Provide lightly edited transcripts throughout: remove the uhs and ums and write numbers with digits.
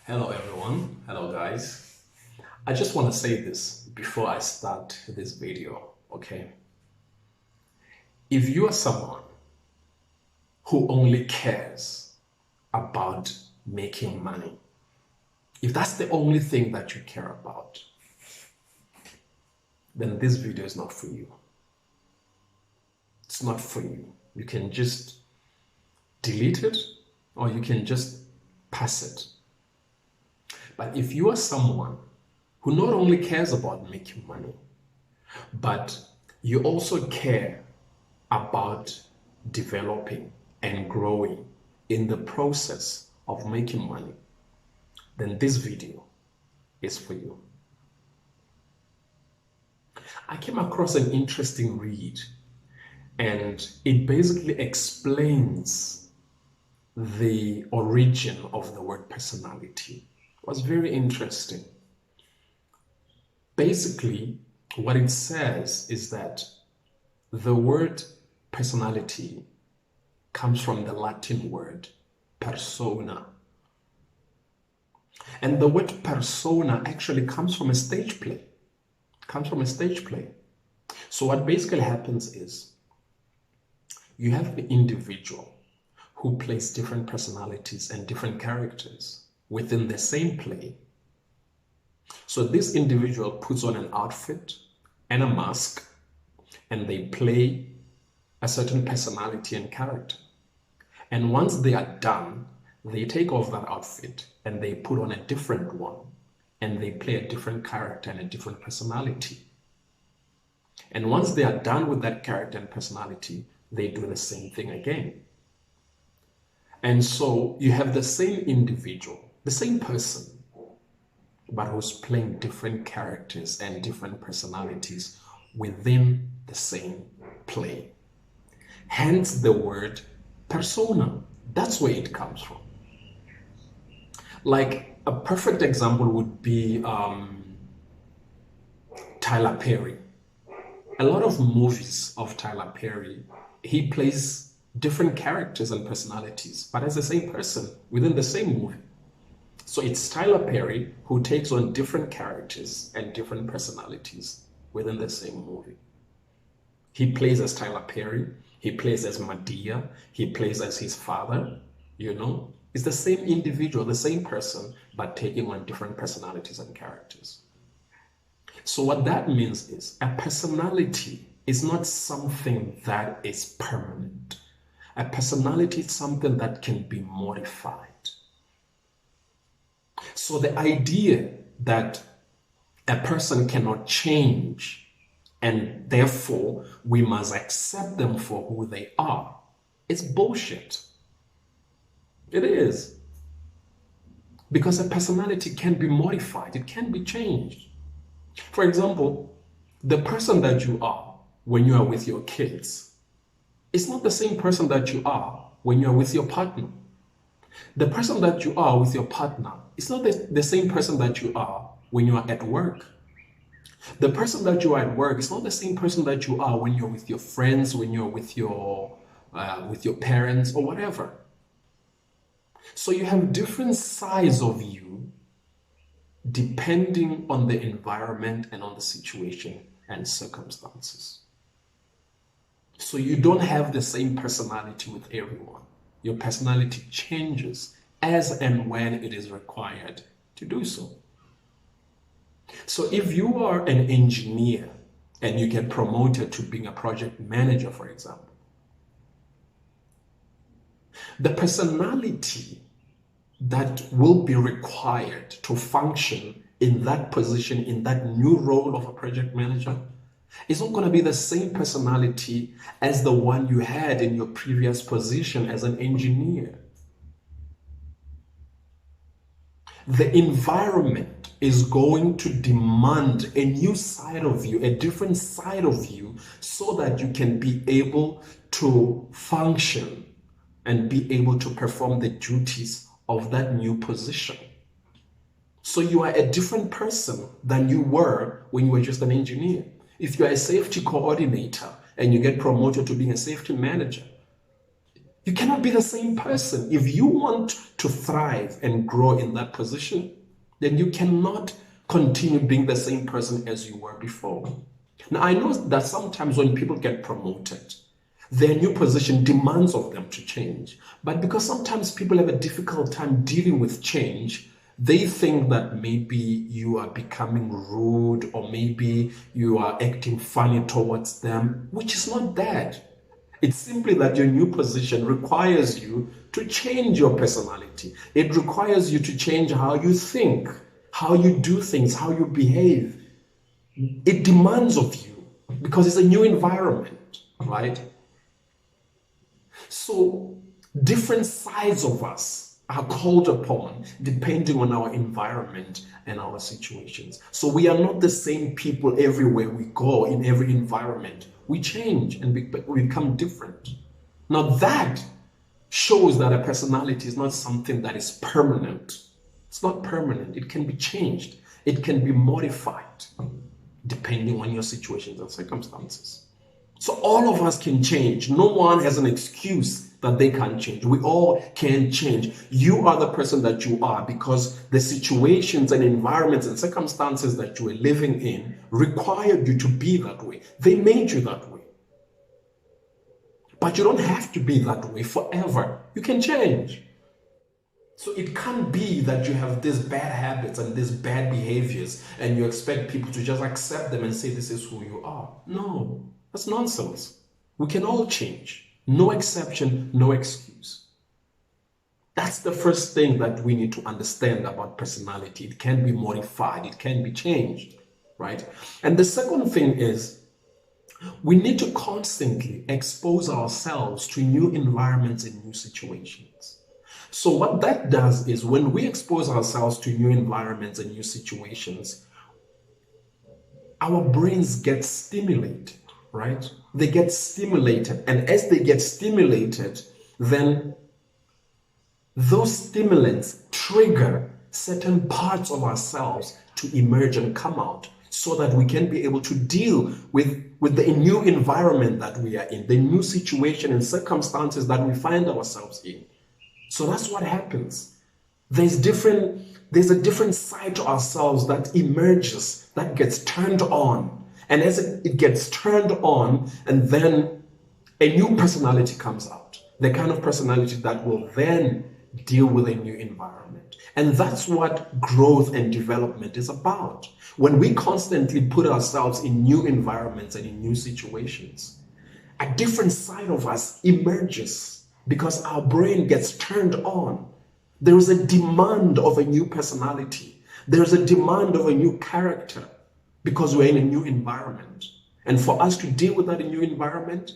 Hello everyone, hello guys. I just want to say this before I start this video, okay? If you are someone who only cares about making money, if that's the only thing that you care about, then this video is not for you. It's not for you. You can just delete it or you can just pass it. But if you are someone who not only cares about making money, but you also care about developing and growing in the process of making money, then this video is for you. I came across an interesting read, and it basically explains the origin of the word personality. It was very interesting. Basically, what it says is that the word personality comes from the Latin word persona. And the word persona actually comes from a stage play. So what basically happens is you have the individual who plays different personalities and different characters within the same play. So this individual puts on an outfit and a mask, and they play a certain personality and character. And once they are done, they take off that outfit and they put on a different one, and they play a different character and a different personality. And once they are done with that character and personality, they do the same thing again. And so you have the same individual, the same person, but who's playing different characters and different personalities within the same play. Hence the word persona. That's where it comes from. Like a perfect example would be Tyler Perry. A lot of movies of Tyler Perry, he plays different characters and personalities, but as the same person within the same movie. So it's Tyler Perry who takes on different characters and different personalities within the same movie. He plays as Tyler Perry, he plays as Madea, he plays as his father, It's the same individual, the same person, but taking on different personalities and characters. So what that means is a personality is not something that is permanent. A personality is something that can be modified. So the idea that a person cannot change and therefore we must accept them for who they are is bullshit. It is. Because a personality can be modified, it can be changed. For example, the person that you are when you are with your kids is not the same person that you are when you are with your partner. The person that you are with your partner is not the same person that you are when you are at work. The person that you are at work is not the same person that you are when you're with your friends, when you're with your parents or whatever. So you have different sides of you depending on the environment and on the situation and circumstances. So you don't have the same personality with everyone. Your personality changes as and when it is required to do so. So if you are an engineer and you get promoted to being a project manager, for example, the personality that will be required to function in that position, in that new role of a project manager, is not going to be the same personality as the one you had in your previous position as an engineer. The environment is going to demand a new side of you, a different side of you, so that you can be able to function and be able to perform the duties of that new position. So you are a different person than you were when you were just an engineer. If you are a safety coordinator and you get promoted to being a safety manager, You cannot be the same person. If you want to thrive and grow in that position, then you cannot continue being the same person as you were before. Now, I know that sometimes when people get promoted, their new position demands of them to change. But because sometimes people have a difficult time dealing with change, they think that maybe you are becoming rude or maybe you are acting funny towards them, which is not that. It's simply that your new position requires you to change your personality. It requires you to change how you think, how you do things, how you behave. It demands of you because it's a new environment, right? So different sides of us are called upon depending on our environment and our situations. So we are not the same people everywhere we go in every environment. We change and we become different. Now that shows that a personality is not something that is permanent. It's not permanent. It can be changed. It can be modified depending on your situations and circumstances. So all of us can change. No one has an excuse that they can't change. We all can change. You are the person that you are because the situations and environments and circumstances that you are living in required you to be that way. They made you that way. But you don't have to be that way forever. You can change. So it can't be that you have these bad habits and these bad behaviors and you expect people to just accept them and say this is who you are. No, that's nonsense. We can all change. No exception, no excuse. That's the first thing that we need to understand about personality. It can be modified, it can be changed, right? And the second thing is we need to constantly expose ourselves to new environments and new situations. So what that does is when we expose ourselves to new environments and new situations, our brains get stimulated, right? They get stimulated. And as they get stimulated, then those stimulants trigger certain parts of ourselves to emerge and come out so that we can be able to deal with the new environment that we are in, the new situation and circumstances that we find ourselves in. So that's what happens. There's a different side to ourselves that emerges, that gets turned on. And as it gets turned on, and then a new personality comes out. The kind of personality that will then deal with a new environment. And that's what growth and development is about. When we constantly put ourselves in new environments and in new situations, a different side of us emerges because our brain gets turned on. There is a demand of a new personality. There is a demand of a new character because we're in a new environment. And for us to deal with that new environment,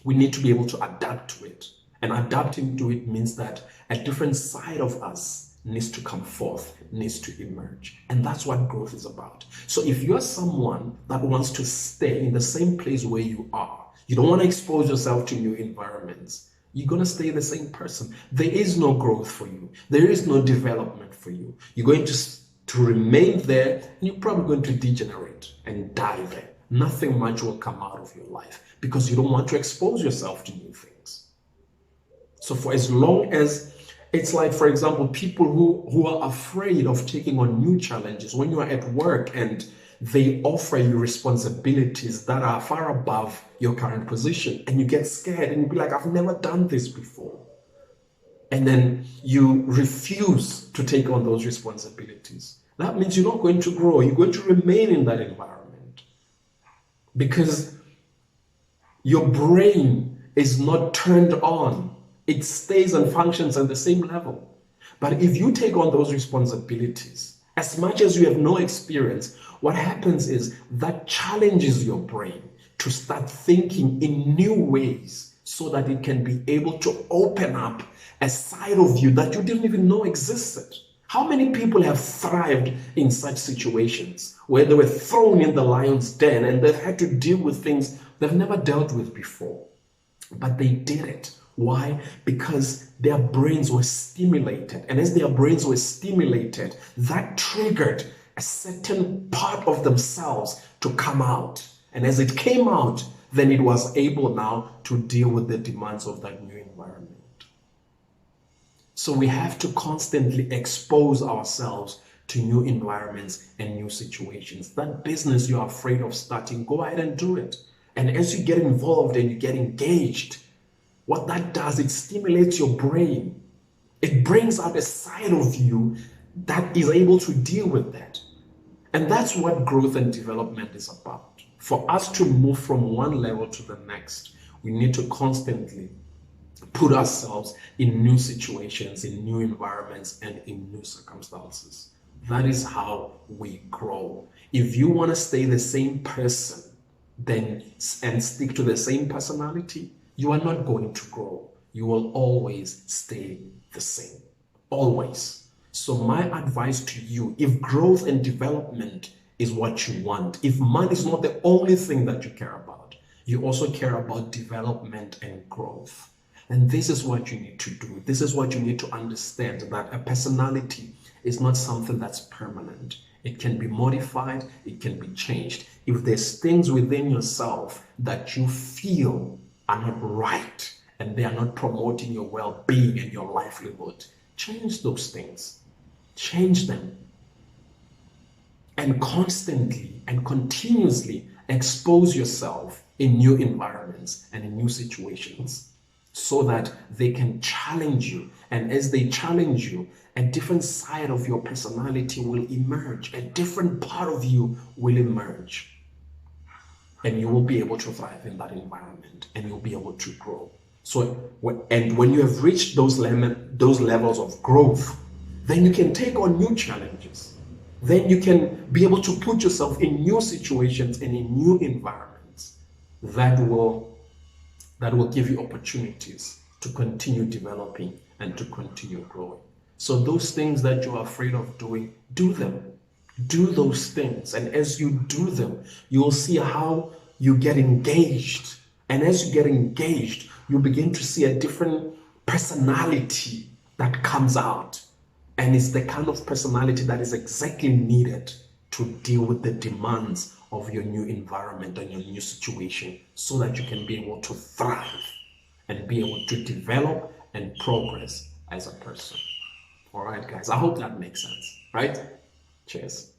we need to be able to adapt to it. And adapting to it means that a different side of us needs to come forth, needs to emerge. And that's what growth is about. So if you're someone that wants to stay in the same place where you are, you don't want to expose yourself to new environments, you're going to stay the same person. There is no growth for you. There is no development for you. You're going to remain there, and you're probably going to degenerate and die there. Nothing much will come out of your life because you don't want to expose yourself to new things. So for as long as it's like, for example, people who are afraid of taking on new challenges, when you are at work and they offer you responsibilities that are far above your current position, and you get scared and you be like, I've never done this before. And then you refuse to take on those responsibilities. That means you're not going to grow. You're going to remain in that environment because your brain is not turned on. It stays and functions at the same level. But if you take on those responsibilities, as much as you have no experience, what happens is that challenges your brain to start thinking in new ways so that it can be able to open up a side of you that you didn't even know existed. How many people have thrived in such situations where they were thrown in the lion's den and they've had to deal with things they've never dealt with before? But they did it. Why? Because their brains were stimulated. And as their brains were stimulated, that triggered a certain part of themselves to come out. And as it came out, then it was able now to deal with the demands of that new environment. So we have to constantly expose ourselves to new environments and new situations. That business you're afraid of starting, go ahead and do it. And as you get involved and you get engaged, what that does, it stimulates your brain. It brings out a side of you that is able to deal with that. And that's what growth and development is about. For us to move from one level to the next, we need to constantly put ourselves in new situations, in new environments, and in new circumstances. That is how we grow. If you want to stay the same person and stick to the same personality, you are not going to grow. You will always stay the same. Always. So my advice to you, if growth and development is what you want, if money is not the only thing that you care about, you also care about development and growth. And this is what you need to do. This is what you need to understand, that a personality is not something that's permanent. It can be modified, it can be changed. If there's things within yourself that you feel are not right and they are not promoting your well-being and your livelihood, change those things. Change them. And constantly and continuously expose yourself in new environments and in new situations, so that they can challenge you. And as they challenge you, a different side of your personality will emerge. A different part of you will emerge. And you will be able to thrive in that environment, and you'll be able to grow. So, when you have reached those levels of growth, then you can take on new challenges. Then you can be able to put yourself in new situations and in new environments that will give you opportunities to continue developing and to continue growing. So those things that you're afraid of doing, do them. Do those things. And as you do them, you'll see how you get engaged. And as you get engaged, you begin to see a different personality that comes out. And it's the kind of personality that is exactly needed to deal with the demands of your new environment and your new situation, so that you can be able to thrive and be able to develop and progress as a person. All right, guys, I hope that makes sense, right? Cheers.